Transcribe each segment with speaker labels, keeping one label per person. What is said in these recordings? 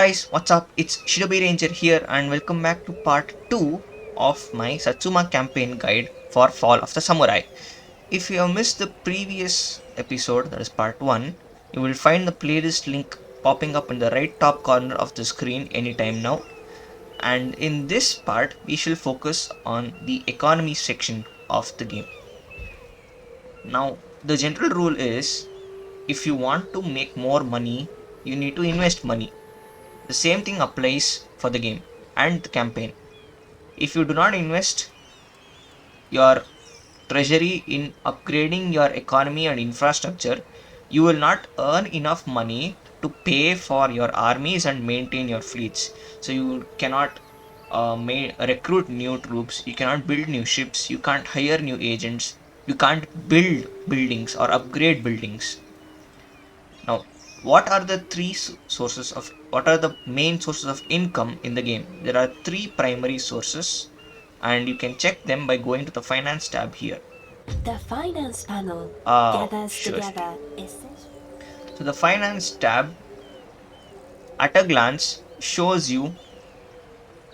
Speaker 1: Guys, what's up? It's Shinobi Ranger here and welcome back to part 2 of my Satsuma campaign guide for Fall of the Samurai. If you have missed the previous episode, that is part 1, you will find the playlist link popping up in the right top corner of the screen anytime now. And in this part, we shall focus on the economy section of the game. Now, the general rule is if you want to make more money, you need to invest money. The same thing applies for the game and the campaign. If you do not invest your treasury in upgrading your economy and infrastructure, you will not earn enough money to pay for your armies and maintain your fleets. So you cannot recruit new troops, you cannot build new ships, you can't hire new agents, you can't build buildings or upgrade buildings. Now, what are the main sources of income in the game? There are three primary sources and you can check them by going to the finance tab here.
Speaker 2: The finance panel gathers
Speaker 1: Sure.
Speaker 2: together essential.
Speaker 1: So the finance tab at a glance shows you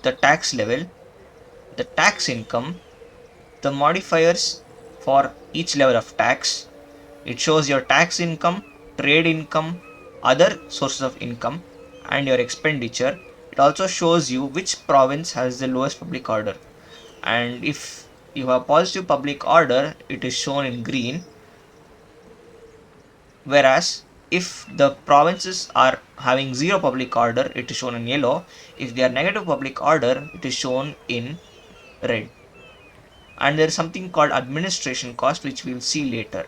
Speaker 1: the tax level, the tax income, the modifiers for each level of tax. It shows your tax income, trade income, other sources of income, and your expenditure. It also shows you which province has the lowest public order. And if you have positive public order, it is shown in green. Whereas if the provinces are having zero public order, it is shown in yellow. If they are negative public order, it is shown in red. And there is something called administration cost, which we will see later.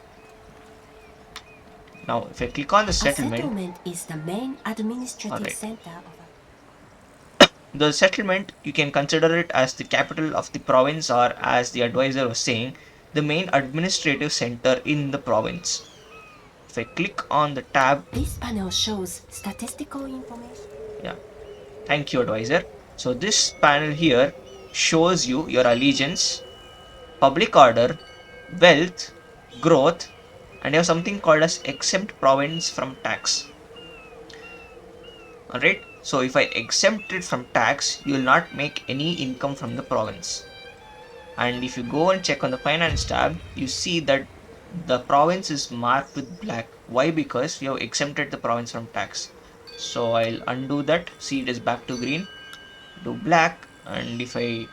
Speaker 1: Now, if I click on the
Speaker 2: A
Speaker 1: settlement,
Speaker 2: settlement is the main administrative
Speaker 1: alright,
Speaker 2: center of
Speaker 1: the settlement you can consider it as the capital of the province, or as the advisor was saying, the main administrative center in the province. If I click on the tab,
Speaker 2: this panel shows statistical information.
Speaker 1: yeah, thank you, advisor. So this panel here shows you your allegiance, public order, wealth, growth, and you have something called as exempt province from tax. Alright, so if I exempt it from tax, you will not make any income from the province. And if you go and check on the finance tab, you see that the province is marked with black. Why? Because we have exempted the province from tax. So I'll undo that. See, it is back to green, to black. And if I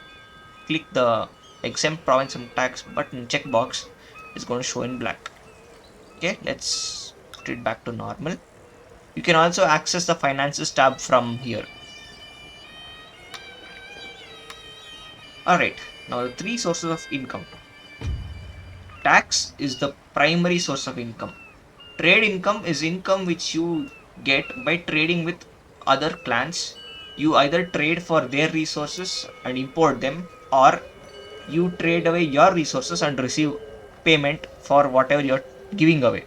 Speaker 1: click the exempt province from tax button checkbox, it's going to show in black. Okay, let's put it back to normal. You can also access the finances tab from here. Alright, now the three sources of income. Tax is the primary source of income. Trade income is income which you get by trading with other clans. You either trade for their resources and import them, or you trade away your resources and receive payment for whatever you're giving away.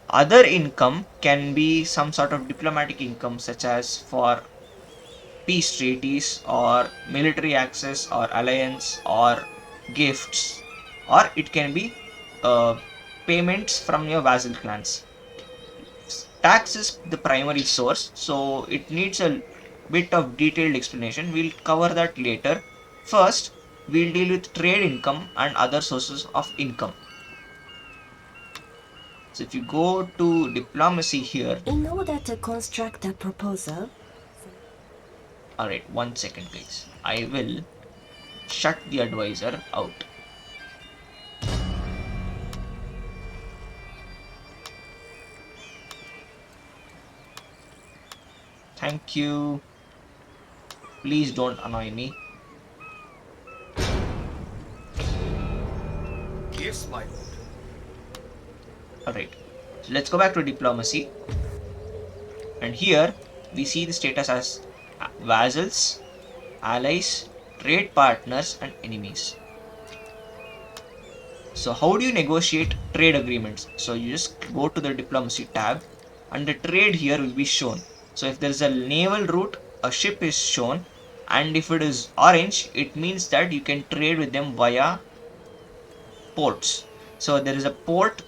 Speaker 1: Other income can be some sort of diplomatic income, such as for peace treaties or military access or alliance or gifts, or it can be uh, payments from your vassal clans. Tax is the primary source, so it needs a bit of detailed explanation. We'll cover that later. First, we'll deal with trade income and other sources of income. So if you go to diplomacy here,
Speaker 2: In order to construct a proposal,
Speaker 1: alright, 1 second guys, I will shut the advisor out. Thank you. Please don't annoy me.
Speaker 3: Yes, my lord.
Speaker 1: Alright, so let's go back to diplomacy. And here we see the status as vassals, allies, trade partners, and enemies. So how do you negotiate trade agreements? So you just go to the diplomacy tab and the trade here will be shown. So if there is a naval route, a ship is shown, and if it is orange, it means that you can trade with them via ports. So there is a port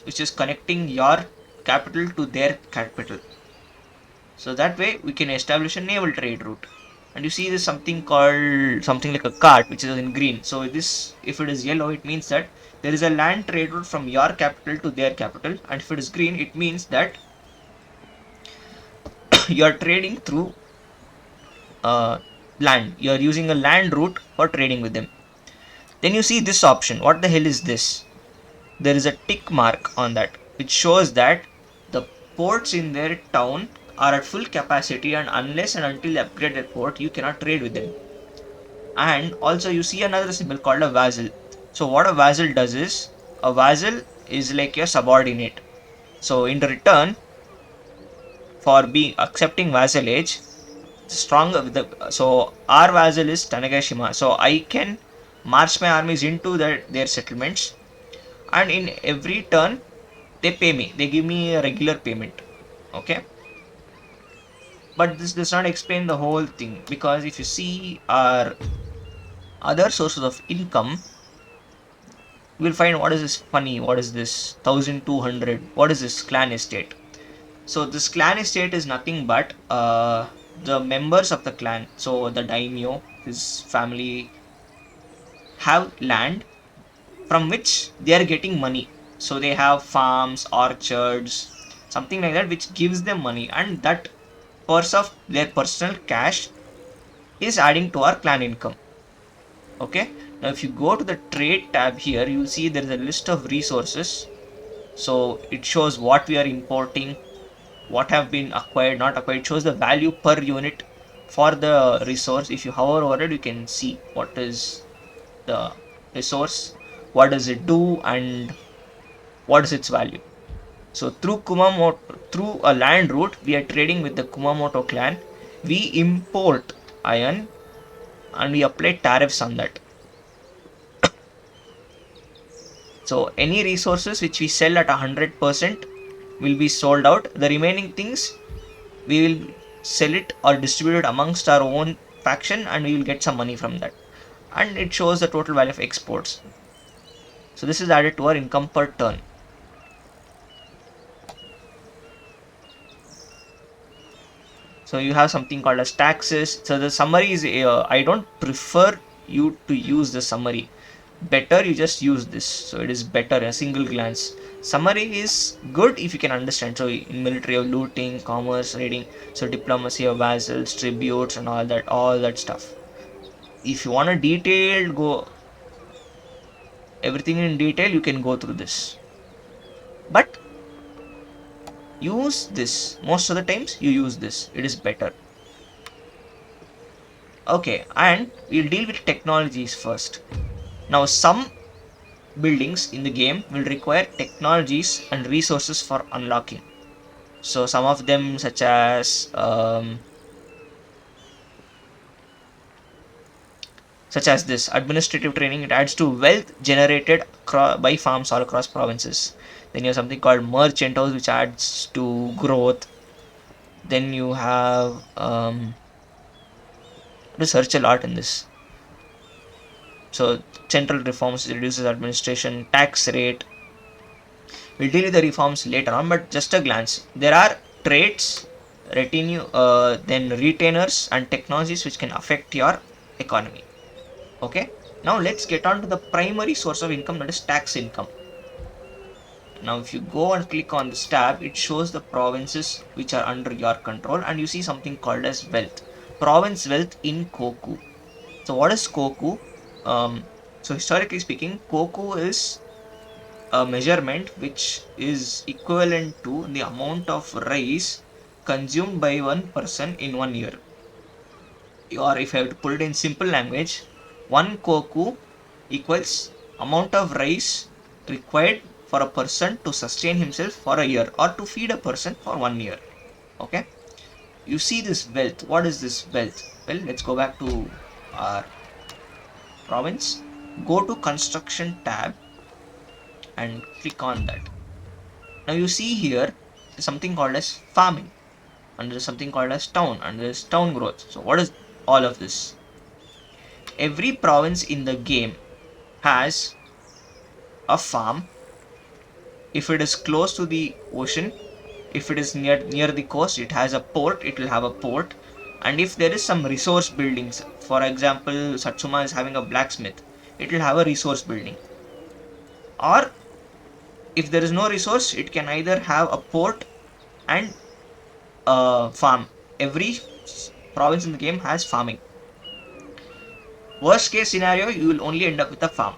Speaker 1: which is connecting your capital to their capital. So that way we can establish a naval trade route. And you see this something called something like a cart, which is in green. So this, if it is yellow, it means that there is a land trade route from your capital to their capital. And if it is green, it means that you are trading through land. You are using a land route for trading with them. Then you see this option. What the hell is this? There is a tick mark on that, which shows that the ports in their town are at full capacity, and unless and until they upgrade their port, you cannot trade with them. And also you see another symbol called a vassal. So what a vassal does is, a vassal is like your subordinate. So in return for being accepting vassalage, stronger with the, so our vassal is Tanegashima. So I can march my armies into their settlements, and in every turn they pay me. They give me a regular payment. Okay. But this does not explain the whole thing, because if you see our other sources of income, you will find what is this funny, what is this 1200, what is this clan estate. So this clan estate is nothing but the members of the clan, so the daimyo, his family, have land from which they are getting money. So they have farms, orchards, something like that, which gives them money, and that purse of their personal cash is adding to our clan income. Okay. Now if you go to the trade tab here, you will see there is a list of resources. So it shows what we are importing, what have been acquired, not acquired. It shows the value per unit for the resource. If you hover over it, you can see what is the resource, what does it do, and what is its value. So through Kumamoto, through a land route, we are trading with the Kumamoto clan. We import iron and we apply tariffs on that. So any resources which we sell at 100% will be sold out. The remaining things we will sell it or distribute it amongst our own faction, and we will get some money from that. And it shows the total value of exports. So this is added to our income per turn. So you have something called as taxes. So the summary is, I don't prefer you to use the summary. Better you just use this. So it is better, a single glance. Summary is good if you can understand. So in military of looting, commerce, raiding, so diplomacy of vassals, tributes, and all that stuff. If you want a detailed go everything in detail, you can go through this. But use this. Most of the times you use this. It is better. Okay, and we'll deal with technologies first. Now some buildings in the game will require technologies and resources for unlocking. So some of them such as this administrative training, it adds to wealth generated by farms all across provinces. Then you have something called merchant house, which adds to growth. Then you have research a lot in this. So central reforms reduces administration, tax rate. We'll deal with the reforms later on, but just a glance. There are traits, retinue, then retainers and technologies which can affect your economy. Okay. Now let's get on to the primary source of income, that is tax income. Now if you go and click on this tab, it shows the provinces which are under your control, and you see something called as wealth. Province wealth in Koku. So what is Koku? So historically speaking, Koku is a measurement which is equivalent to the amount of rice consumed by one person in 1 year. Or if I have to put it in simple language, one koku equals amount of rice required for a person to sustain himself for a year, or to feed a person for 1 year. Okay. You see this wealth. What is this wealth? Well, let's go back to our province. Go to construction tab and click on that. Now you see here something called as farming, and there's something called as town, and there's town growth. So what is all of this? Every province in the game has a farm if it is close to the ocean, If it is near the coast, it has a port, it will have a port. And if there is some resource buildings, for example, Satsuma is having a blacksmith, it will have a resource building. Or if there is no resource, it can either have a port and a farm. Every province in the game has farming. Worst case scenario, you will only end up with a farm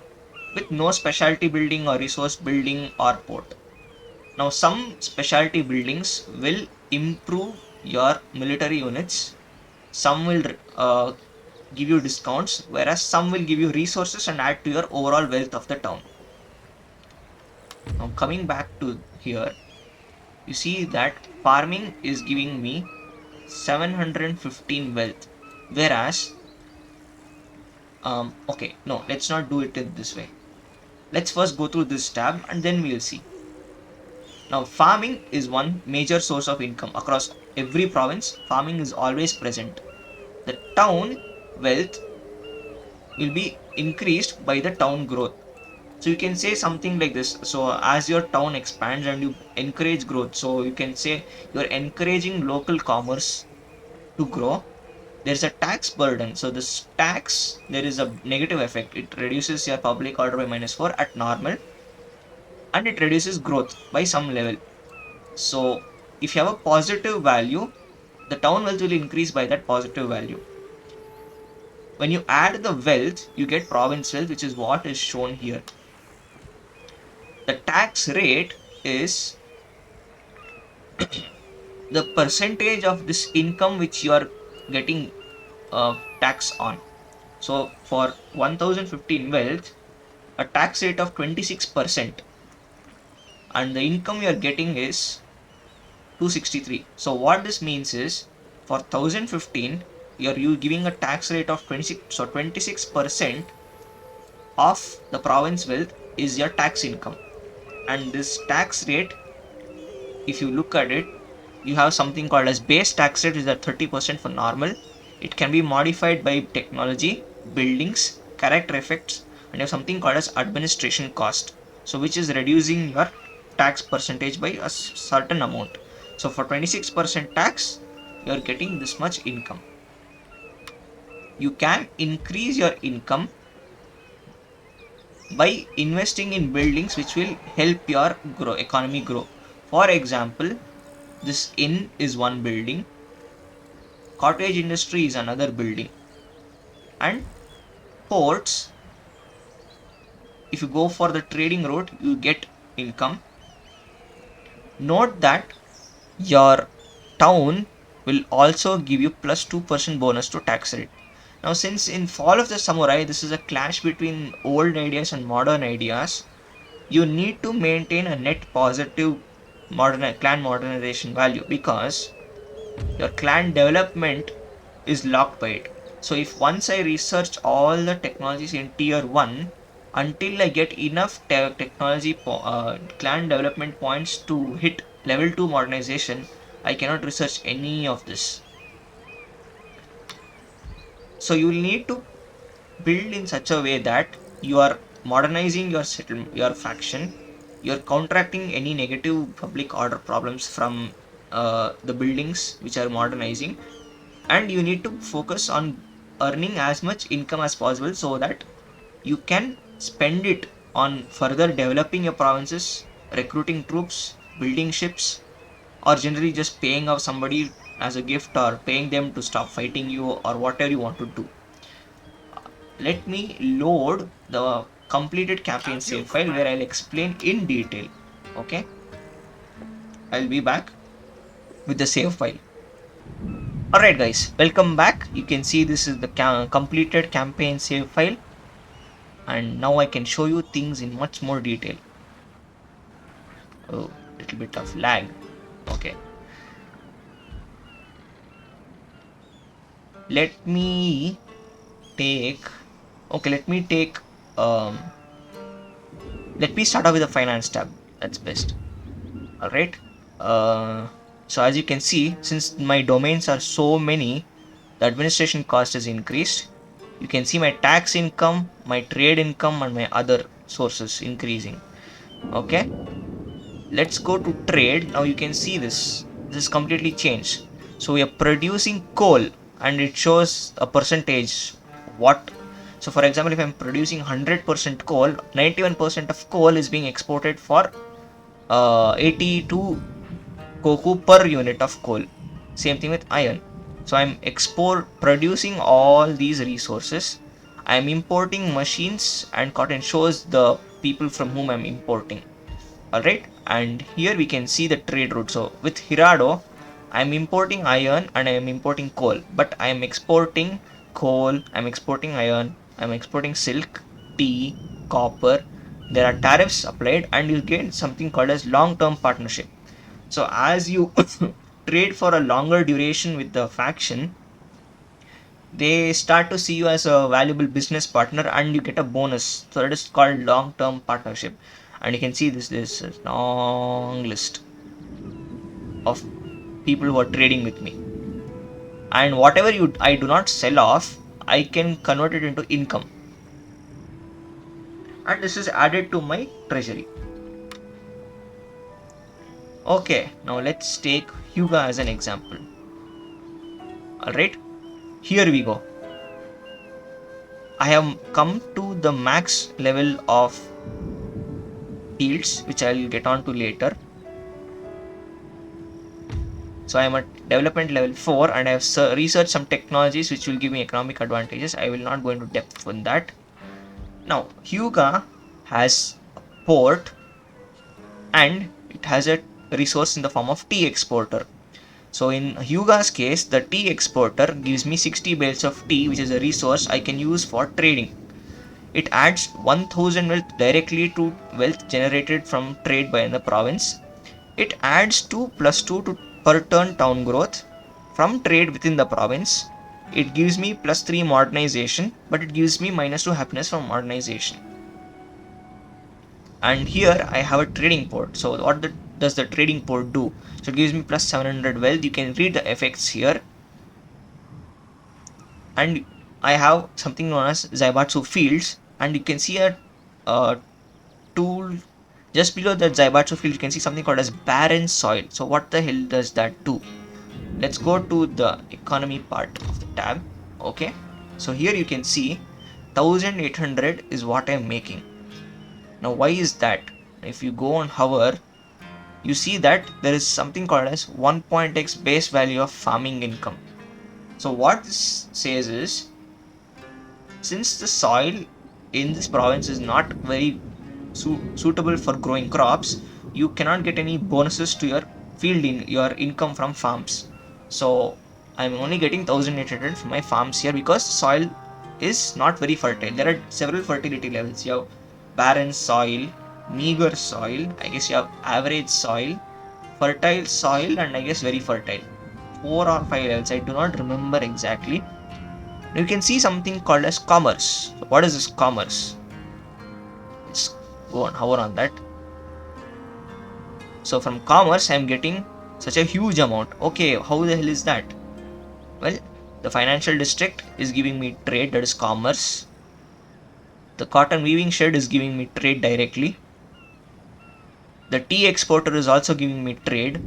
Speaker 1: with no specialty building or resource building or port. Now, some specialty buildings will improve your military units. Some will give you discounts, whereas some will give you resources and add to your overall wealth of the town. Now, coming back to here, you see that farming is giving me 715 wealth, whereas okay, no, let's not do it in this way. Let's first go through this tab and then we'll see. Now, farming is one major source of income across every province. Farming is always present. The town wealth will be increased by the town growth. So you can say something like this. So as your town expands and you encourage growth, so you can say you're encouraging local commerce to grow. There's a tax burden. So this tax, there is a negative effect. It reduces your public order by -4 at normal, and it reduces growth by some level. So if you have a positive value, the town wealth will increase by that positive value. When you add the wealth, you get province wealth, which is what is shown here. The tax rate is the percentage of this income which you are getting tax on. So for 1015 wealth, a tax rate of 26%, and the income you are getting is 263. So what this means is, for 1015, you giving a tax rate of 26. So 26% of the province wealth is your tax income. And this tax rate, if you look at it, you have something called as base tax rate, which is at 30% for normal. It can be modified by technology, buildings, character effects, and you have something called as administration cost. So which is reducing your tax percentage by a certain amount. So for 26% tax, you are getting this much income. You can increase your income by investing in buildings which will help your economy grow. For example, this inn is one building, cottage industry is another building, and ports, if you go for the trading route, you get income. Note that your town will also give you plus 2% bonus to tax rate. Now, since in Fall of the Samurai, this is a clash between old ideas and modern ideas, you need to maintain a net positive clan modernization value, because your clan development is locked by it. So if once I research all the technologies in tier 1, until I get enough technology clan development points to hit level 2 modernization, I cannot research any of this. So you will need to build in such a way that you are modernizing your faction, you are counteracting any negative public order problems from the buildings which are modernizing, and you need to focus on earning as much income as possible so that you can spend it on further developing your provinces, recruiting troops, building ships, or generally just paying off somebody as a gift or paying them to stop fighting you or whatever you want to do. Let me load the completed campaign save file where I'll explain in detail. Okay, I'll be back with the save file. Alright guys, welcome back. You can see this is the completed campaign save file, and now I can show you things in much more detail. Oh, little bit of lag. Okay, let me take let me start off with the finance tab. That's best. All right. So as you can see, since my domains are so many, the administration cost is increased. You can see my tax income, my trade income, and my other sources increasing. Okay. let's go to trade. Now you can see this is completely changed. So we are producing coal and it shows a percentage what. So for example, if I'm producing 100% coal, 91% of coal is being exported for 82 koku per unit of coal. Same thing with iron. So I'm producing all these resources. I'm importing machines and cotton shows the people from whom I'm importing. Alright, and here we can see the trade route. So with Hirado, I'm importing iron and I am importing coal, but I am exporting coal, I'm exporting iron, I'm exporting silk, tea, copper. There are tariffs applied and you get something called as long-term partnership. So as you trade for a longer duration with the faction, they start to see you as a valuable business partner and you get a bonus. So that is called long-term partnership. And you can see this long list of people who are trading with me. And whatever I do not sell off, I can convert it into income. And this is added to my treasury. Okay, now let's take Hyuga as an example. Alright, here we go. I have come to the max level of fields, which I'll get on to later. So I am at development level 4 and I have researched some technologies which will give me economic advantages. I will not go into depth on that. Now, Hyuga has a port and it has a resource in the form of tea exporter. So in Hyuga's case, the tea exporter gives me 60 bales of tea, which is a resource I can use for trading. It adds 1000 wealth directly to wealth generated from trade by the province. It adds 2 plus 2 to per turn town growth from trade within the province. It gives me plus 3 modernization, but it gives me minus 2 happiness from modernization. And here I have a trading port. So what does the trading port do? So it gives me plus 700 wealth. You can read the effects here. And I have something known as Zaibatsu fields, and you can see a tool just below the Zaibatsu field. You can see something called as barren soil. So what the hell does that do? Let's go to the economy part of the tab. Okay, so here you can see 1800 is what I'm making. Now why is that? If you go on hover, you see that there is something called as 1.x base value of farming income. So what this says is, since the soil in this province is not very suitable for growing crops, you cannot get any bonuses to your your income from farms. So I'm only getting 1800 from my farms here because soil is not very fertile. There are several fertility levels. You have barren soil, meager soil, I guess you have average soil, fertile soil, and I guess very fertile. 4 or 5 levels, I do not remember exactly. You can see something called as commerce. So what is this commerce? Let's go on hover on that. So from commerce I'm getting such a huge amount. Okay, how the hell is that? Well, the financial district is giving me trade, that is commerce. The cotton weaving shed is giving me trade directly. The tea exporter is also giving me trade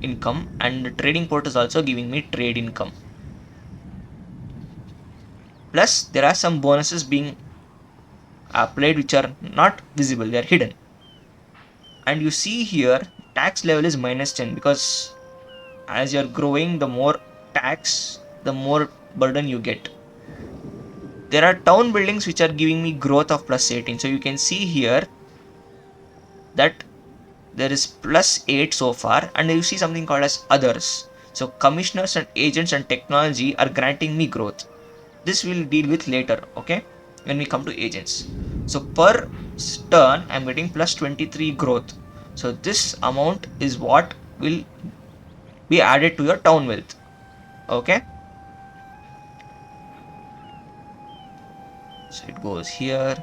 Speaker 1: income, and the trading port is also giving me trade income. Plus there are some bonuses being applied which are not visible, they are hidden. And you see here tax level is -10 because as you're growing, the more tax, the more burden you get. There are town buildings which are giving me growth of +18. So you can see here that there is +8 so far, and you see something called as others. So commissioners and agents and technology are granting me growth. This we'll deal with later, okay, when we come to agents. So per turn I'm getting +23 growth. So this amount is what will be added to your town wealth. Okay, so it goes here.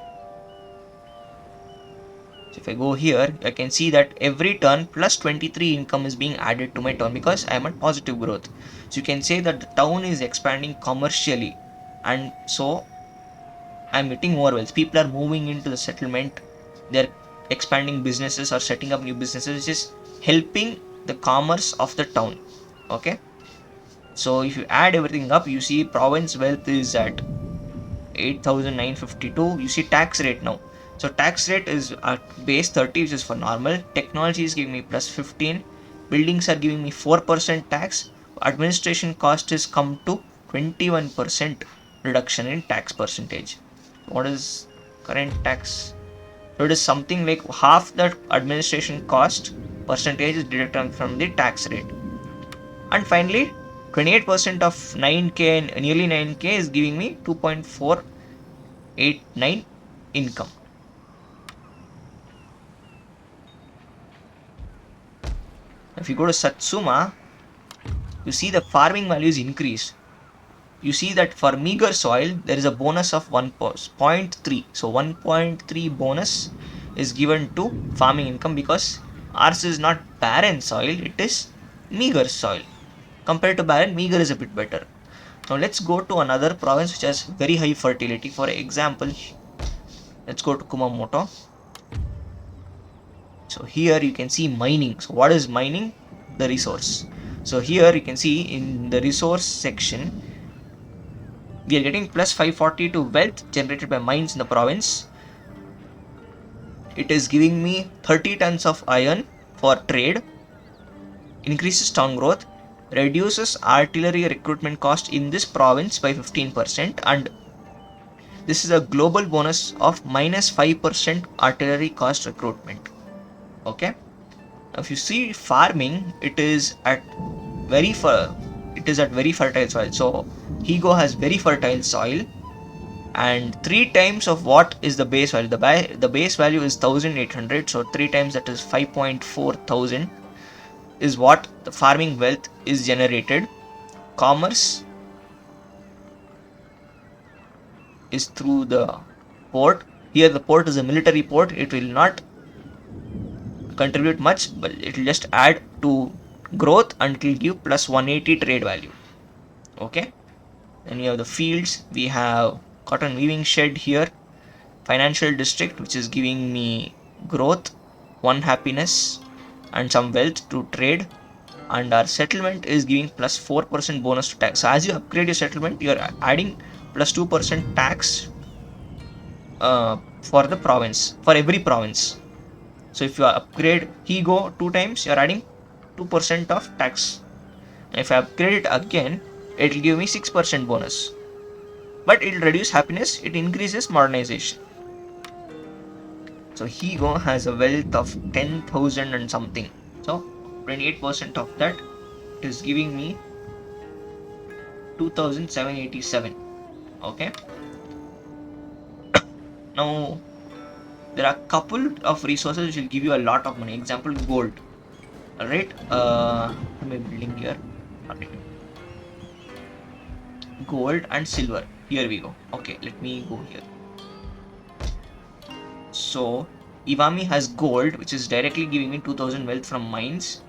Speaker 1: So if I go here, I can see that every turn +23 income is being added to my town because I am at positive growth. So you can say that the town is expanding commercially, and so I'm getting more wealth. People are moving into the settlement. They're expanding businesses or setting up new businesses, which is helping the commerce of the town. Okay, so if you add everything up, you see province wealth is at 8,952. You see tax rate now. So tax rate is at base 30, which is for normal. Technology is giving me plus 15. Buildings are giving me 4% tax. Administration cost is come to 21% reduction in tax percentage. What is current tax? So it is something like half the administration cost percentage is deducted from the tax rate. And finally, 28% of 9k and nearly 9k is giving me 2.489 income. If you go to Satsuma, you see the farming value is increased. You see that for meager soil, there is a bonus of 1.3. So 1.3 bonus is given to farming income because ours is not barren soil, it is meager soil. Compared to barren, meager is a bit better. Now let's go to another province which has very high fertility. For example, let's go to Kumamoto. So here you can see mining. So what is mining? The resource. So here you can see in the resource section, we are getting plus 540 to wealth generated by mines in the province. It is giving me 30 tons of iron for trade, increases town growth, reduces artillery recruitment cost in this province by 15%, and this is a global bonus of minus 5% artillery cost recruitment. Okay. Now if you see farming, it is at very fertile soil. So Higo has very fertile soil, and 3 times of what is the base value. The base value is 1800, so 3 times, that is 5.4 thousand, is what the farming wealth is generated. Commerce is through the port. Here the port is a military port. It will not contribute much, but it will just add to growth and it will give plus 180 trade value. Okay, then we have the fields. We have cotton weaving shed here, financial district, which is giving me growth, 1 happiness and some wealth to trade, and our settlement is giving plus 4% bonus to tax. So as you upgrade your settlement, you are adding plus 2% tax for the province, for every province. So if you upgrade Higo 2 times, you are adding 2% of tax. And if I upgrade it again, it will give me 6% bonus. But it will reduce happiness, it increases modernization. So Higo has a wealth of 10,000 and something. So 28% of that is giving me 2,787. Okay. Now there are a couple of resources which will give you a lot of money. Example, gold. Alright. Let me building here. Alright. Gold and silver. Here we go. Okay, let me go here. So Iwami has gold, which is directly giving me 2,000 wealth from mines.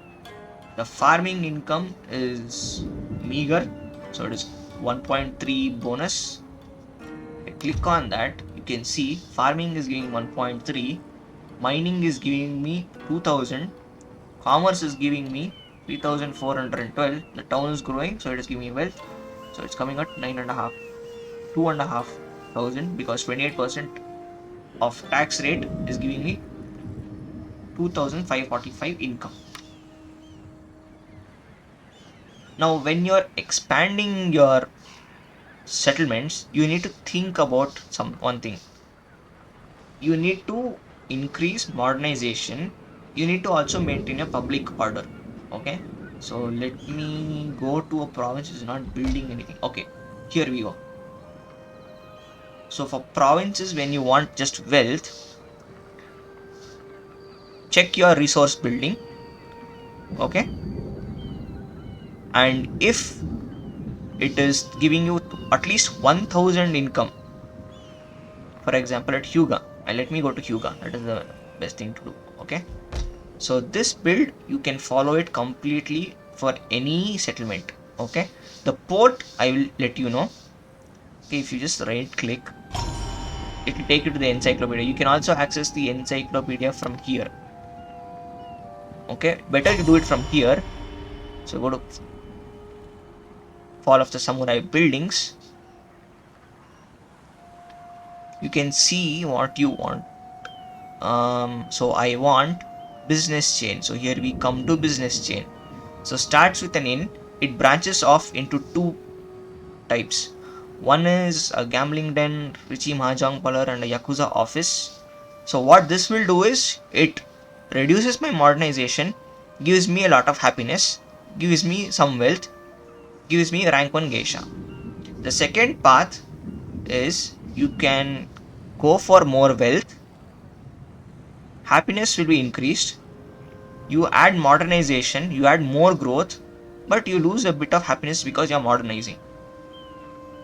Speaker 1: The farming income is meager, so it is 1.3 bonus. I click on that, you can see farming is giving 1.3, mining is giving me 2,000, commerce is giving me 3,412. The town is growing, so it is giving me wealth. So it's coming at 9.5, 2,500, because 28% of tax rate is giving me 2,545 income. Now when you're expanding your settlements, you need to think about one thing. You need to increase modernization. You need to also maintain a public order. Okay, so let me go to a province which is not building anything. Okay, here we go. So for provinces, when you want just wealth, check your resource building. Okay, and if it is giving you at least 1,000 income, for example at Hyuga, and let me go to Hyuga, that is the best thing to do. Okay, so this build, you can follow it completely for any settlement. Okay, the port I will let you know. Okay, if you just right click, it will take you to the encyclopedia. You can also access the encyclopedia from here. Okay, better you do it from here. So go to Fall of the Samurai buildings. You can see what you want. So I want business chain. So here we come to business chain. So starts with an inn. It branches off into two types. One is a gambling den, Richie Mahjong parlor, and a Yakuza office. So what this will do is it reduces my modernization, gives me a lot of happiness, gives me some wealth, gives me rank 1 geisha. The second path is you can go for more wealth, happiness will be increased, you add modernization, you add more growth, but you lose a bit of happiness because you're modernizing.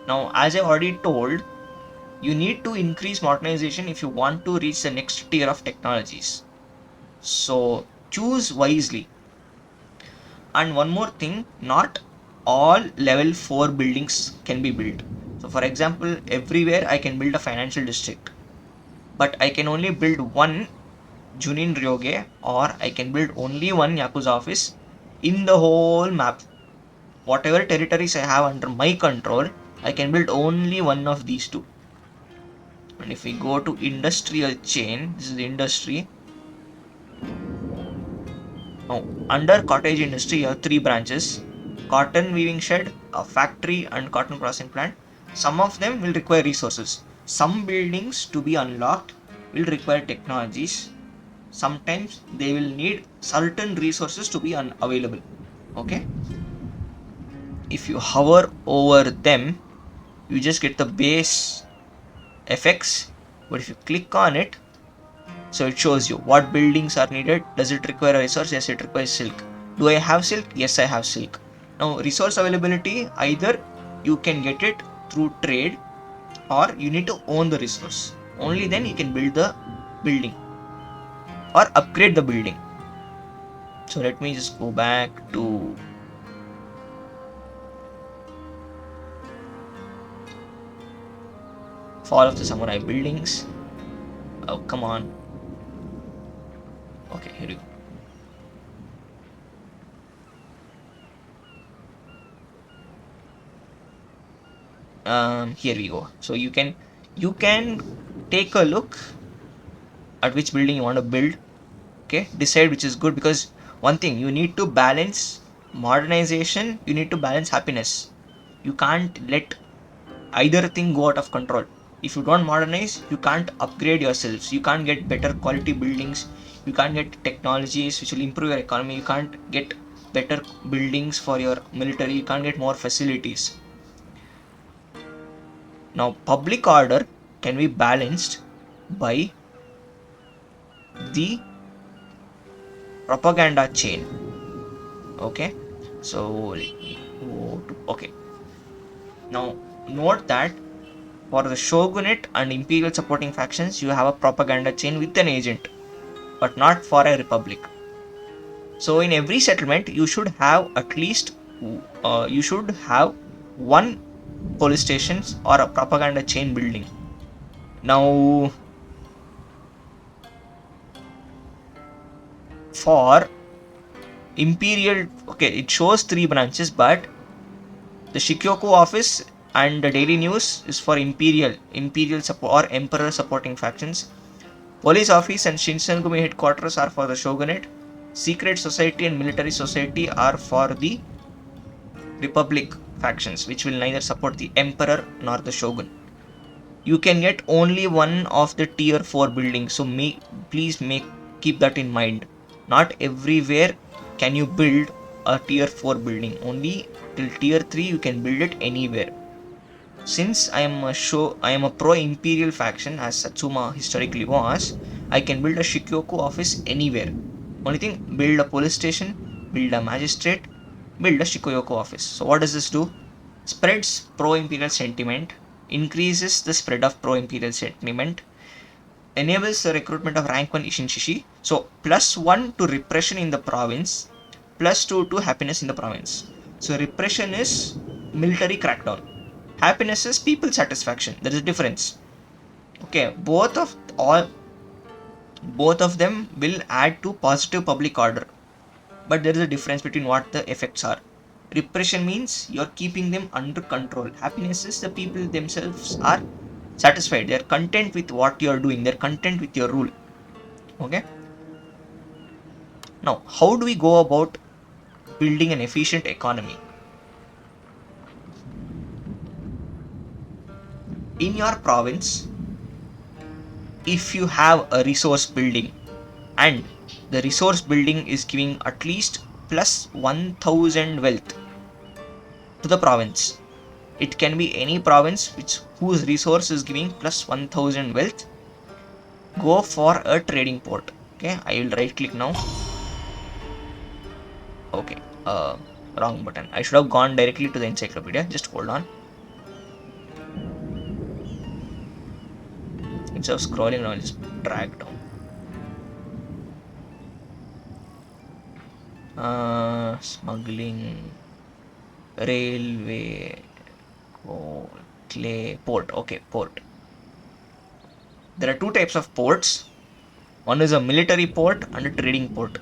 Speaker 1: Now, as I've already told, you need to increase modernization if you want to reach the next tier of technologies. So choose wisely. And one more thing, not all level 4 buildings can be built. So for example, everywhere I can build a financial district, but I can only build one Junin Ryoge, or I can build only one Yakuza office in the whole map. Whatever territories I have under my control, I can build only one of these two. And if we go to industrial chain, this is the industry. Now, under cottage industry, you have three branches: cotton weaving shed, a factory, and cotton processing plant. Some of them will require resources. Some buildings to be unlocked will require technologies. Sometimes they will need certain resources to be unavailable. Okay. If you hover over them, you just get the base effects, but if you click on it, so it shows you what buildings are needed. Does it require a resource? Yes, it requires silk. Do I have silk? Yes, I have silk. Now, resource availability, either you can get it through trade or you need to own the resource. Only then you can build the building or upgrade the building. So let me just go back to Fall of the Samurai buildings. Oh, come on. Okay, here we go. Here we go. So you can take a look at which building you want to build. Okay, decide which is good, because one thing, you need to balance modernization, you need to balance happiness. You can't let either thing go out of control. If you don't modernize, you can't upgrade yourselves, you can't get better quality buildings, you can't get technologies which will improve your economy, you can't get better buildings for your military, you can't get more facilities. Now, public order can be balanced by the propaganda chain. Okay, so okay, now note that for the shogunate and imperial supporting factions, you have a propaganda chain with an agent, but not for a republic. So in every settlement, you should have at least you should have one police stations or a propaganda chain building. Now, for imperial, okay, it shows three branches, but the Shikyoku office and the daily news is for imperial support or emperor supporting factions. Police office and Shinsengumi headquarters are for the shogunate. Secret society and military society are for the republic factions, which will neither support the emperor nor the shogun. You can get only one of the tier 4 buildings, so please keep that in mind. Not everywhere can you build a tier 4 building. Only till tier 3 you can build it anywhere. Since I am a pro-imperial faction, as Satsuma historically was, I can build a Shikyoku office anywhere. Only thing, build a police station, build a magistrate, build a Shikyoku office. So what does this do? Spreads pro-imperial sentiment, increases the spread of pro-imperial sentiment, enables the recruitment of rank 1 Ishinshishi. So +1 to repression in the province, +2 to happiness in the province. So repression is military crackdown. Happiness is people satisfaction. There is a difference. Okay, both of them will add to positive public order, but there is a difference between what the effects are. Repression means you're keeping them under control. Happiness is the people themselves are satisfied, they're content with what you're doing, they're content with your rule. Okay, now how do we go about building an efficient economy? In your province, if you have a resource building and the resource building is giving at least plus 1000 wealth to the province, it can be any province whose resource is giving plus 1000 wealth, go for a trading port. Okay, I will right click now. Okay, wrong button, I should have gone directly to the encyclopedia. Just hold on. Instead of scrolling down, just drag down. Smuggling, railway, coal, clay, port. Okay, port. There are two types of ports. One is a military port and a trading port.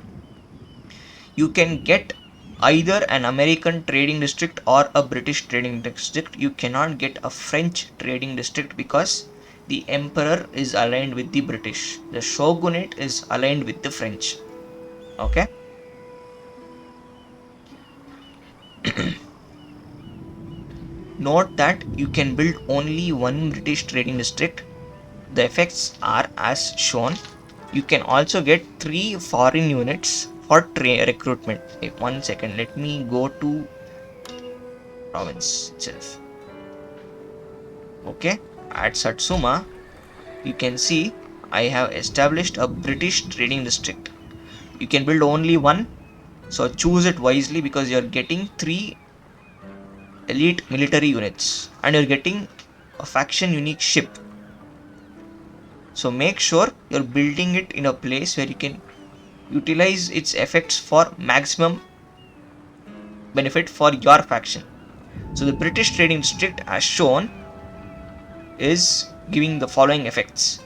Speaker 1: You can get either an American trading district or a British trading district. You cannot get a French trading district because the emperor is aligned with the British. The shogunate is aligned with the French. Okay. Note that you can build only one British trading district. The effects are as shown. You can also get 3 foreign units for recruitment. Wait, 1 second, let me go to province itself. Okay, at Satsuma, you can see I have established a British trading district. You can build only one, so choose it wisely because you're getting 3 elite military units and you're getting a faction unique ship. So make sure you're building it in a place where you can utilize its effects for maximum benefit for your faction. So the British trading district as shown is giving the following effects.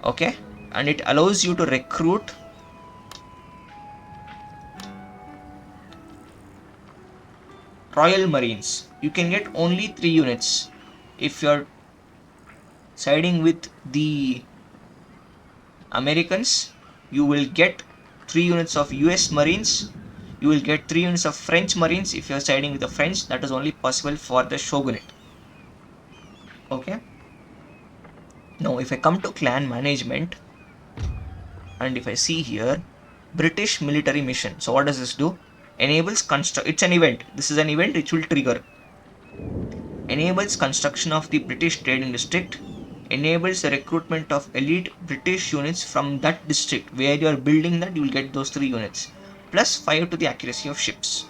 Speaker 1: Okay, and it allows you to recruit Royal Marines. You can get only 3 units. If you're siding with the Americans, you will get 3 units of US Marines. You will get 3 units of French Marines. If you're siding with the French, that is only possible for the shogunate. Okay. Now if I come to clan management and if I see here British military mission, so what does this do? Enables it's an event. This is an event which will trigger. Enables construction of the British trading district. Enables the recruitment of elite British units from that district. Where you are building that, you will get those 3 units. Plus 5 to the accuracy of ships.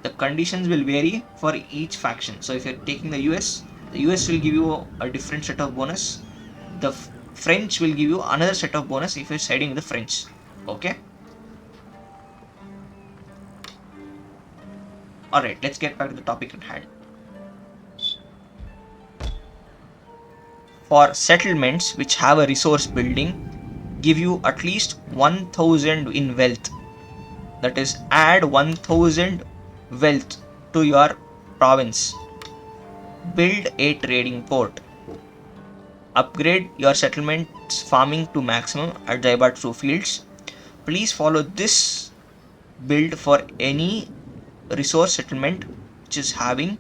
Speaker 1: The conditions will vary for each faction. So if you're taking the US will give you a different set of bonus. The French will give you another set of bonus if you're siding with the French. Okay. Alright, let's get back to the topic at hand. For settlements which have a resource building, give you at least 1000 in wealth. That is, add 1000 wealth to your province. Build a trading port. Upgrade your settlement's farming to maximum at Jaibatsu fields. Please follow this build for any resource settlement which is having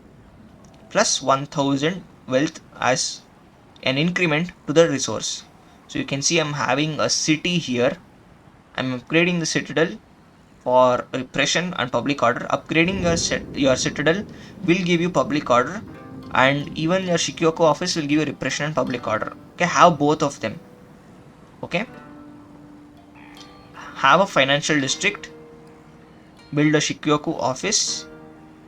Speaker 1: plus 1000 wealth as an increment to the resource. So you can see I'm having a city here. I'm upgrading the citadel for repression and public order. Upgrading your citadel will give you public order, and even your Shikyoku office will give you repression and public order. Okay, have both of them. Okay, have a financial district, build a Shikyoku office,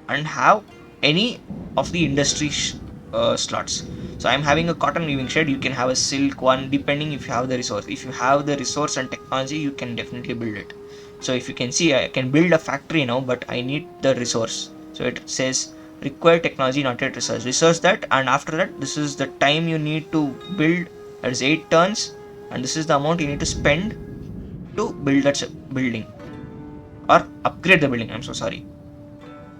Speaker 1: and have any of the industry slots. So I'm having a cotton weaving shed. You can have a silk one depending if you have the resource. If you have the resource and technology, you can definitely build it. So if you can see, I can build a factory now, but I need the resource. So it says require technology not yet research. Research that, and after that, this is the time you need to build That is 8 turns, and this is the amount you need to spend to build that building or upgrade the building. I'm so sorry.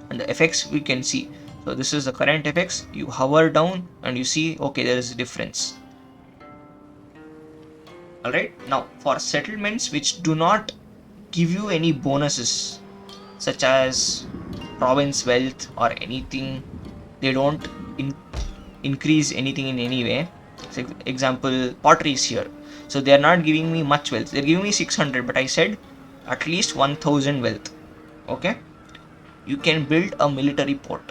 Speaker 1: And the effects we can see. So this is the current effects. You hover down and you see, okay, there is a difference. Alright, now for settlements which do not give you any bonuses, such as province wealth or anything, they don't increase anything in any way. So example, pottery is here. So they are not giving me much wealth. They're giving me 600, but I said at least 1000 wealth. Okay, you can build a military port.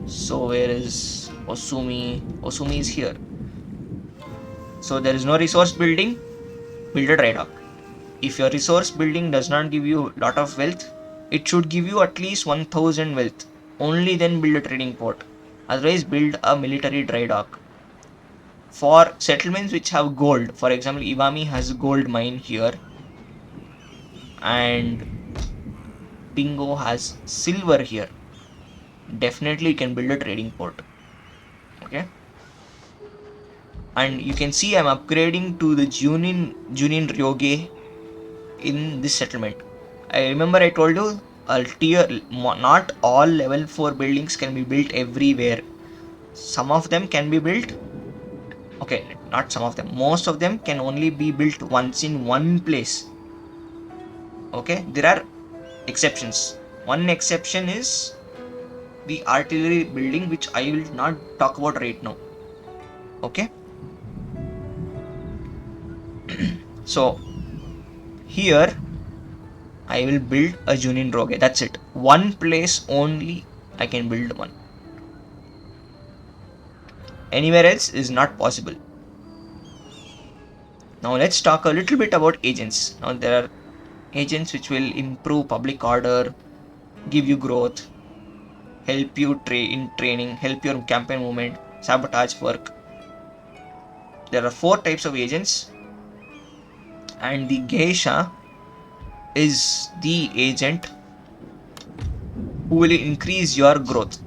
Speaker 1: So where is Osumi? Osumi is here. So there is no resource building. Build a dry dock. If your resource building does not give you a lot of wealth, it should give you at least 1000 wealth. Only then build a trading port. Otherwise, build a military dry dock. For settlements which have gold, for example, Iwami has a gold mine here, and Bingo has silver here. Definitely, you can build a trading port. Okay. And you can see I'm upgrading to the Junin Ryoge in this settlement. I remember I told you not all level 4 buildings can be built everywhere. Some of them can be built, okay, not some of them, most of them can only be built once in one place. Okay, there are exceptions. One exception is the artillery building, which I will not talk about right now. Okay. So here I will build a Junin Roge. That's it. One place only I can build one. Anywhere else is not possible. Now let's talk a little bit about agents. Now there are agents which will improve public order, give you growth, help you in training, help your campaign movement, sabotage work. There are 4 types of agents, and the geisha is the agent who will increase your growth.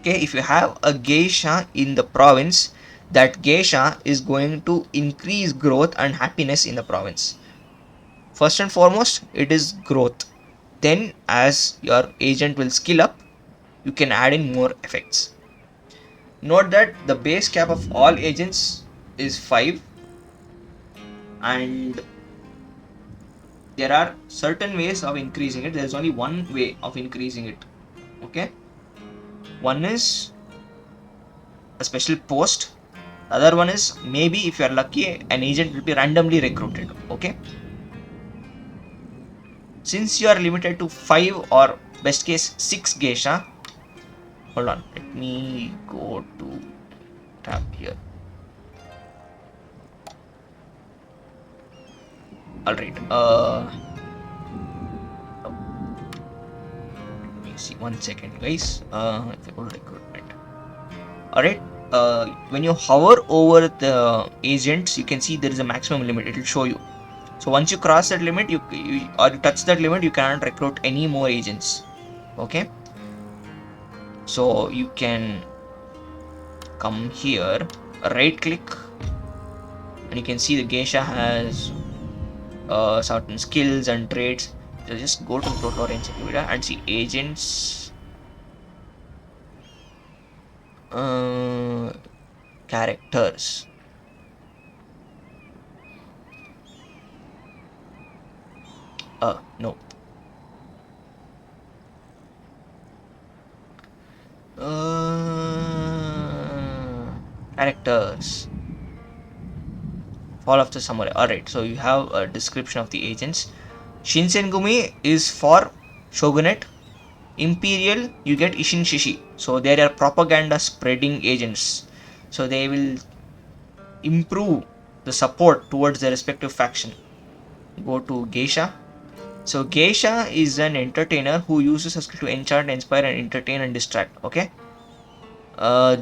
Speaker 1: Okay, if you have a geisha in the province, that geisha is going to increase growth and happiness in the province. First and foremost, it is growth. Then as your agent will skill up, you can add in more effects. Note that the base cap of all agents is 5, and there are certain ways of increasing it. There is only one way of increasing it. Okay, one is a special post. The other one is, maybe if you are lucky, an agent will be randomly recruited. Okay, since you are limited to 5 or best case 6 geisha, hold on, let me go to tab here. Alright, let me see, 1 second guys. If I go to recruitment. Alright, when you hover over the agents, you can see there is a maximum limit. It will show you. So once you cross that limit, you touch that limit, you cannot recruit any more agents. Okay, so you can come here, right click, and you can see the geisha has certain skills and traits. So just go to the tutorial encyclopedia and see agents, characters. No. Characters. Fall of the Samurai. Alright, so you have a description of the agents. Shinsengumi is for Shogunate. Imperial, you get Ishin Shishi. So they are propaganda spreading agents. So they will improve the support towards their respective faction. Go to Geisha. So geisha is an entertainer who uses her skill to enchant, inspire, and entertain and distract. Okay,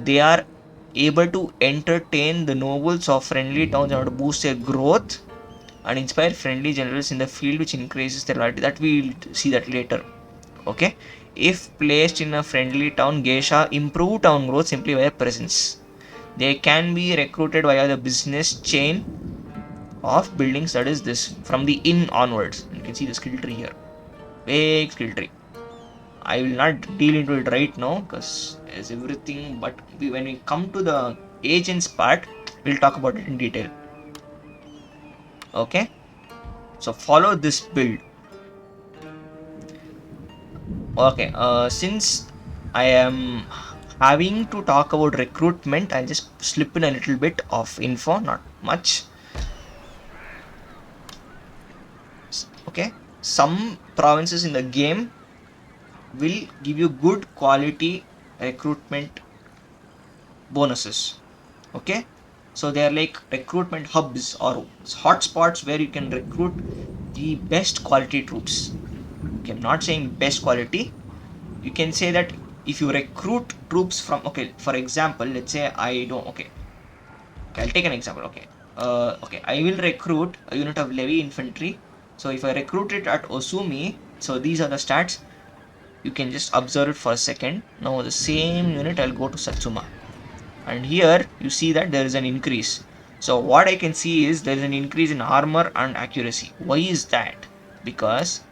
Speaker 1: they are able to entertain the nobles of friendly towns in order to boost their growth and inspire friendly generals in the field, which increases their loyalty. That we'll see that later. Okay, If placed in a friendly town, geisha improve town growth simply by their presence. They can be recruited via the business chain of buildings, that is this from the inn onwards. You can see the skill tree here, big skill tree. I will not deal into it right now because it's everything, but when we come to the agents part, we'll talk about it in detail. Okay, so follow this build. Okay, since I am having to talk about recruitment, I'll just slip in a little bit of info, not much. Okay, some provinces in the game will give you good quality recruitment bonuses. Okay, so they are like recruitment hubs or hotspots where you can recruit the best quality troops. Okay, I'm not saying best quality. You can say that if you recruit troops from, okay, for example, let's say I don't, okay, I'll take an example. Okay, I will recruit a unit of levy infantry. So if I recruit it at Osumi, so these are the stats. You can just observe it for a second. Now the same unit, I'll go to Satsuma, and here you see that there is an increase. So what I can see is there is an increase in armor and accuracy. Why is that? Because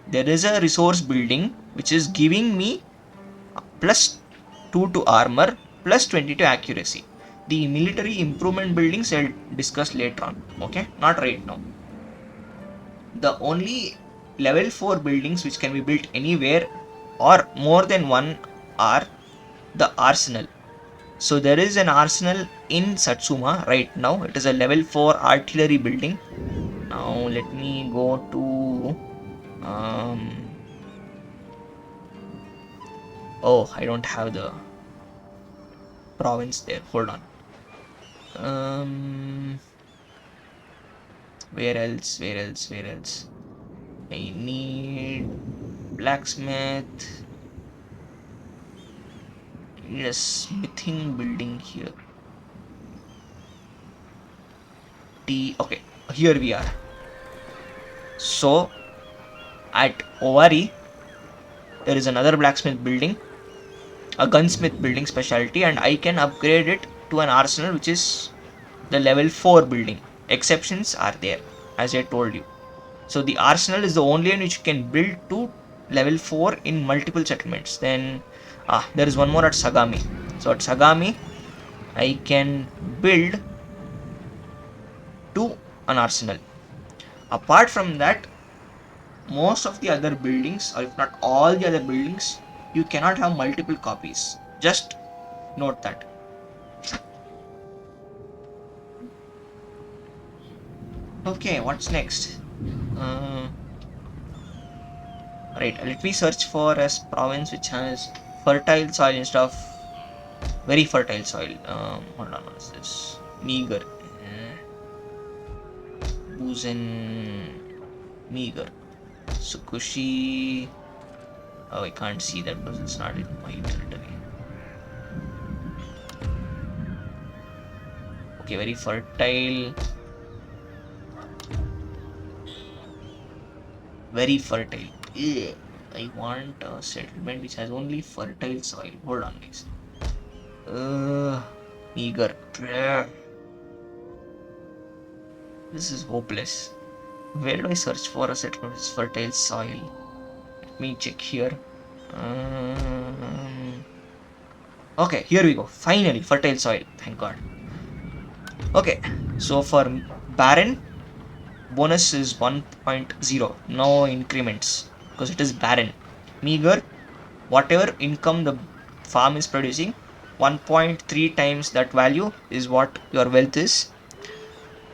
Speaker 1: there is a resource building which is giving me plus 2 to armor plus 20 to accuracy. The military improvement buildings I'll discuss later on. Okay, not right now. The only level 4 buildings which can be built anywhere or more than one are the arsenal. So there is an arsenal in Satsuma right now. It is a level 4 artillery building. Now let me go to oh, I don't have the province there. Hold on. Where else? Where else? Where else? I need blacksmith. I need a smithing building here. Okay, here we are. So at Owari, there is another blacksmith building, a gunsmith building specialty, and I can upgrade it to an arsenal which is the level 4 building. Exceptions are there, as I told you. So the arsenal is the only one which you can build to level 4 in multiple settlements. Then there is one more at Sagami. So at Sagami, I can build to an arsenal. Apart from that, most of the other buildings, or if not all the other buildings, you cannot have multiple copies. Just note that. Okay, what's next? Right, let me search for a province which has fertile soil instead of very fertile soil. Hold on, what is this? Meager. Buzen. Meager. Sukushi. Oh, I can't see that because it's not in my territory. Okay, very fertile. Very fertile. Ugh. I want a settlement which has only fertile soil. Hold on, guys. Meager. This is hopeless. Where do I search for a settlement with fertile soil? Let me check here. Okay, here we go. Finally, fertile soil. Thank God. Okay, so for barren, bonus is 1.0. No increments because it is barren. Meager, whatever income the farm is producing, 1.3 times that value is what your wealth is.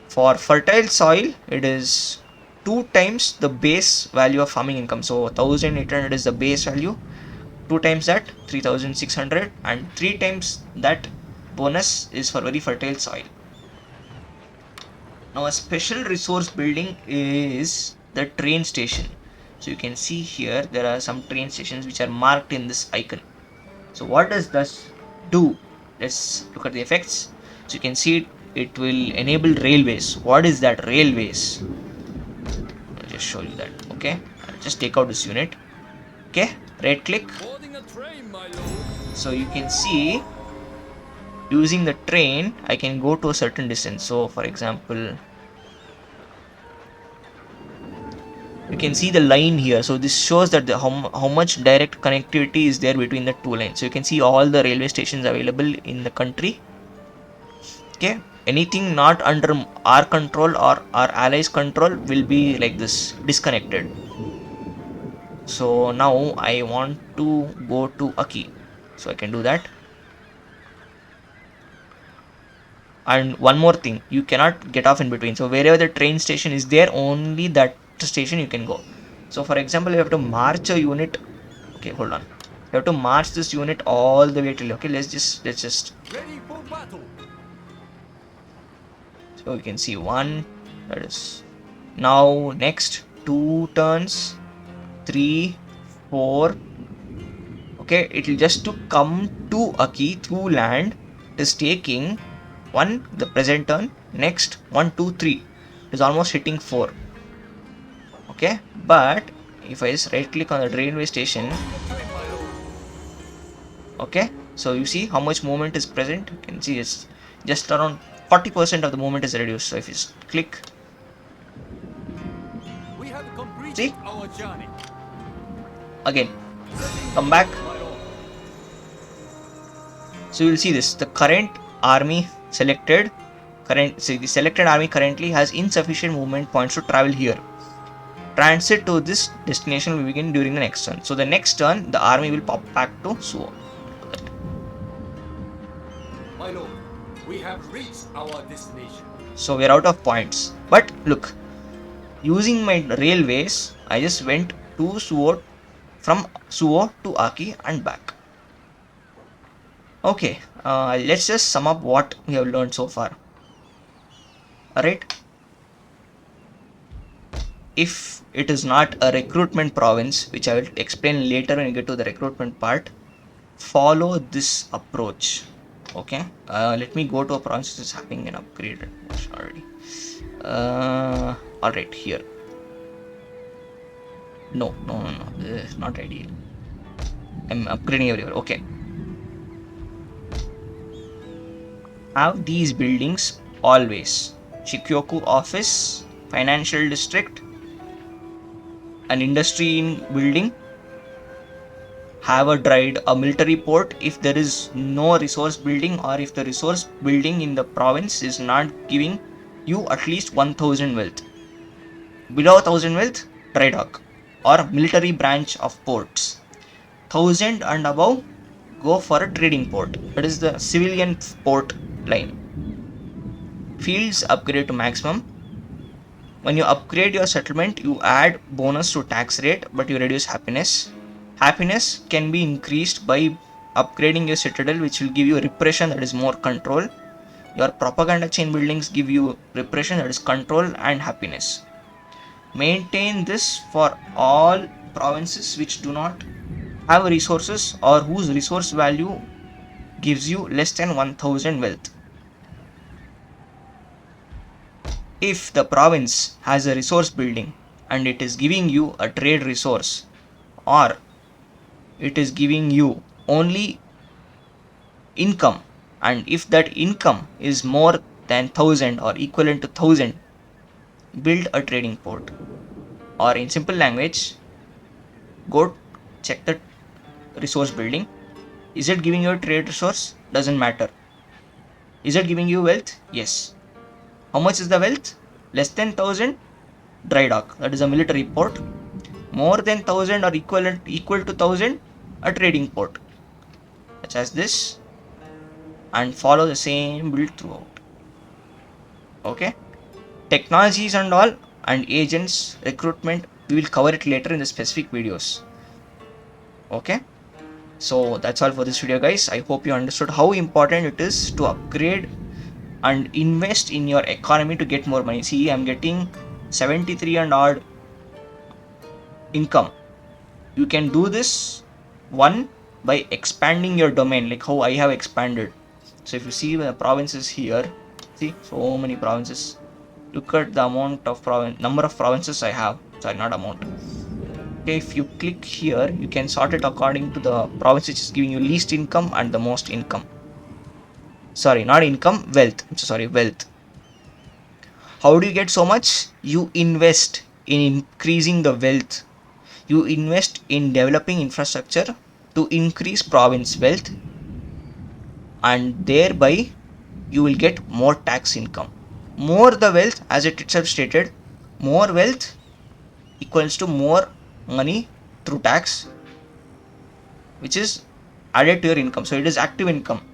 Speaker 1: For fertile soil, it is 2 times the base value of farming income. So 1800 is the base value, 2 times that 3600, and 3 times that bonus is for very fertile soil. Now a special resource building is the train station. So you can see here there are some train stations which are marked in this icon. So what does this do? Let's look at the effects. So you can see it will enable railways. What is that? Railways. I'll just show you that. Okay, I'll just take out this unit. Okay, right click. So you can see using the train I can go to a certain distance. So for example, you can see the line here. So this shows that how much direct connectivity is there between the two lines. So you can see all the railway stations available in the country. Okay, anything not under our control or our allies control will be like this, disconnected. So now I want to go to Aki, so I can do that. And one more thing, you cannot get off in between. So wherever the train station is there, only that station you can go. So for example, you have to march a unit. Okay, hold on. You have to march this unit all the way till. Okay, let's just
Speaker 3: Ready for battle.
Speaker 1: So you can see one. That is now next 2 turns, 3, 4. Okay, it will just to come to Aki through land. It is taking 1 the present turn. Next 1, 2, 3. It is almost hitting 4. Okay, but if I just right click on the railway station, okay, so you see how much movement is present. You can see it's just around 40% of the movement is reduced. So if you just click,
Speaker 3: We have completed
Speaker 1: see,
Speaker 3: our journey.
Speaker 1: again come back. So you'll see this, the current army selected, the selected army currently has insufficient movement points to travel here. Transit to this destination will begin during the next turn. So the next turn the army will pop back to Suo.
Speaker 3: My lord, we have reached our destination.
Speaker 1: So we're out of points. But look, using my railways, I just went to Suo, from Suo to Aki and back. Okay, let's just sum up what we have learned so far. Alright, if it is not a recruitment province, which I will explain later when we get to the recruitment part, follow this approach. Okay, let me go to a province that is having an upgraded already. Alright, here. No, this is not ideal. I'm upgrading everywhere. Okay, have these buildings always: Shikyoku office, financial district, an industry in building, have a military port if there is no resource building, or if the resource building in the province is not giving you at least 1000 wealth. Below 1000 wealth, dry dock or military branch of ports. 1000 and above, go for a trading port, that is the civilian port line. Fields upgrade to maximum. When you upgrade your settlement, you add bonus to tax rate, but you reduce happiness. Happiness can be increased by upgrading your citadel, which will give you repression, that is more control. Your propaganda chain buildings give you repression, that is control and happiness. Maintain this for all provinces which do not have resources or whose resource value gives you less than 1000 wealth. If the province has a resource building and it is giving you a trade resource, or it is giving you only income, and if that income is more than 1000 or equivalent to 1000, build a trading port. Or in simple language, go check the resource building. Is it giving you a trade resource? Doesn't matter. Is it giving you wealth? Yes. How much is the wealth? Less than 1000, dry dock, that is a military port. More than 1000 or equal to 1000, a trading port, such as this, and follow the same build throughout. Okay, technologies and all, and agents recruitment, we will cover it later in the specific videos. Okay, so that's all for this video, guys. I hope you understood how important it is to upgrade and invest in your economy to get more money. See, I'm getting 73 and odd income. You can do this one by expanding your domain, like how I have expanded. So if you see the provinces here, see so many provinces. Look at the amount of number of provinces I have. Sorry, not amount. Okay, if you click here, you can sort it according to the province which is giving you least income and the most income. Sorry, not income, wealth. I'm so sorry, wealth. How do you get so much? You invest in increasing the wealth. You invest in developing infrastructure to increase province wealth, and thereby you will get more tax income. More the wealth, as it itself stated, more wealth equals to more money through tax, which is added to your income. So it is active income.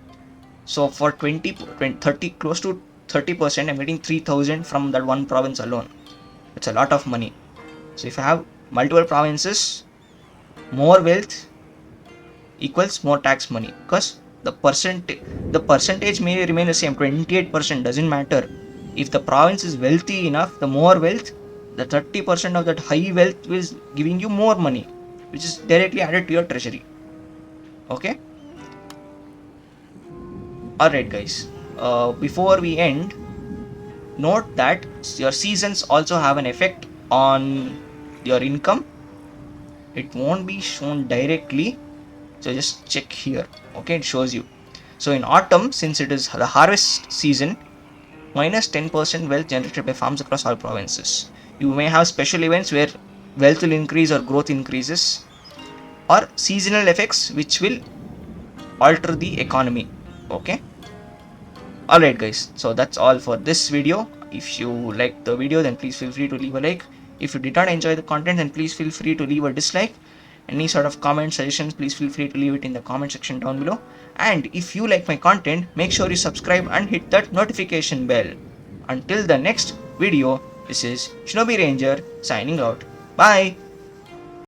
Speaker 1: So for 20, 30, close to 30%, I'm getting 3,000 from that one province alone. It's a lot of money. So if I have multiple provinces, more wealth equals more tax money, because the percentage may remain the same. 28% doesn't matter. If the province is wealthy enough, the more wealth, the 30% of that high wealth is giving you more money, which is directly added to your treasury. Okay. Alright guys, before we end, note that your seasons also have an effect on your income. It won't be shown directly, so just check here. Okay, it shows you. So in autumn, since it is the harvest season, minus 10% wealth generated by farms across all provinces. You may have special events where wealth will increase or growth increases, or seasonal effects which will alter the economy. Okay. Alright guys, so that's all for this video. If you liked the video, then please feel free to leave a like. If you did not enjoy the content, then please feel free to leave a dislike. Any sort of comment, suggestions, please feel free to leave it in the comment section down below. And if you like my content, make sure you subscribe and hit that notification bell. Until the next video, this is Shinobi Ranger signing out. Bye.